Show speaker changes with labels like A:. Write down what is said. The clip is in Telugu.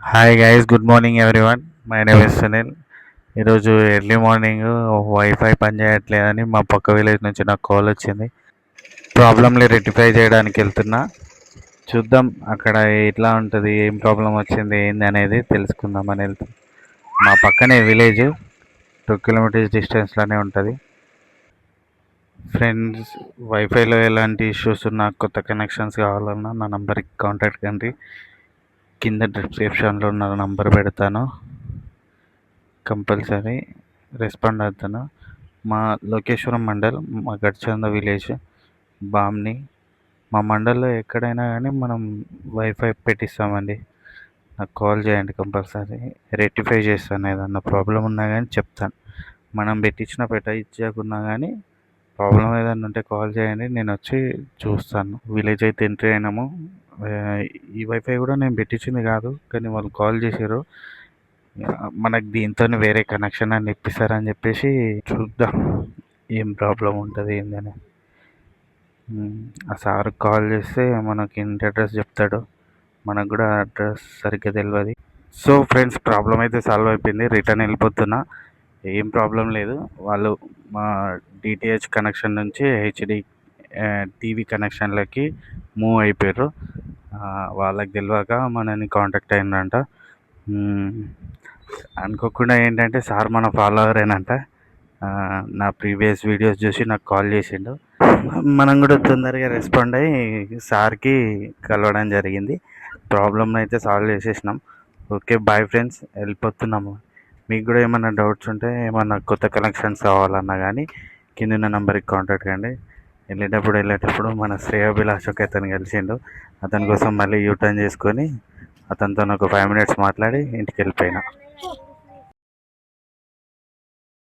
A: Hi guys, good morning everyone. My name is Sunil. ఈరోజు ఎర్లీ మార్నింగ్ వైఫై పని చేయట్లేదని మా పక్క విలేజ్ నుంచి నాకు కాల్ వచ్చింది. ప్రాబ్లమ్ని రెక్టిఫై చేయడానికి వెళ్తున్నా. చూద్దాం అక్కడ ఎట్లా ఉంటుంది, ఏం ప్రాబ్లం వచ్చింది ఏంది అనేది తెలుసుకుందామని వెళ్తాం. మా పక్కనే విలేజ్, 2 కిలోమీటర్స్ డిస్టెన్స్లోనే ఉంటుంది. ఫ్రెండ్స్, వైఫైలో ఎలాంటి ఇష్యూస్ ఉన్నా, కొత్త కనెక్షన్స్ కావాలన్నా నా నంబర్కి కాంటాక్ట్ కండి. కింద డిస్క్రిప్షన్లో ఉన్న నంబర్ పెడతాను, కంపల్సరీ రెస్పాండ్ అవుతాను. మా లోకేశ్వరం మండల్, మా గడ్చంద విలేజ్, బామ్ని. మా మండల్లో ఎక్కడైనా కానీ మనం వైఫై పెట్టిస్తామండి. నాకు కాల్ చేయండి, కంపల్సరీ రెక్టిఫై చేస్తాను. ఏదన్నా ప్రాబ్లం ఉన్నా కానీ చెప్తాను. మనం పెట్టించకున్నా కానీ ప్రాబ్లం ఏదైనా ఉంటే కాల్ చేయండి, నేను వచ్చి చూస్తాను. విలేజ్ అయితే ఎంట్రీ అయినాము. ఆ, ఈ వైఫై కూడా నేను పెట్టించింది కాదు, కానీ వాళ్ళు కాల్ చేశారు. మనకు దీంతో వేరే కనెక్షన్ అని ఇప్పిస్తారని చెప్పేసి చూద్దాం ఏం ప్రాబ్లం ఉంటుంది ఏందని. ఆ సార్ కాల్ చేస్తే మనకి ఇంటి అడ్రస్ చెప్తాడు, మనకు కూడా అడ్రస్ సరిగ్గా తెలియదు. సో ఫ్రెండ్స్, ప్రాబ్లం అయితే సాల్వ్ అయిపోయింది. రిటర్న్ వెళ్ళిపోతున్నా, ఏం ప్రాబ్లం లేదు. వాళ్ళు మా డిటిహెచ్ కనెక్షన్ నుంచి హెచ్డి టీవీ కనెక్షన్లకి మూవ్ అయిపోయారు. వాళ్ళకి తెలియక మనని కాంటాక్ట్ అయిందంట. అనుకోకుండా ఏంటంటే సార్ మన ఫాలోవరేనంట. నా ప్రీవియస్ వీడియోస్ చూసి నాకు కాల్ చేసిండు. మనం కూడా తొందరగా రెస్పాండ్ అయ్యి సార్కి కలవడం జరిగింది. ప్రాబ్లమ్ అయితే సాల్వ్ చేసేసినాం. ఓకే, బాయ్ ఫ్రెండ్స్, వెళ్ళిపోతున్నాము. మీకు కూడా ఏమైనా డౌట్స్ ఉంటే, ఏమన్నా కొత్త కనెక్షన్స్ కావాలన్నా కానీ కింద నంబర్కి కాంటాక్ట్ కండి. వెళ్ళేటప్పుడు మన శ్రేయోభిలాష్ ఒక అతను కలిసిండు. అతని కోసం మళ్ళీ యూటర్న్ చేసుకొని అతనితో ఒక 5 minutes మాట్లాడి ఇంటికి వెళ్ళిపోయినా.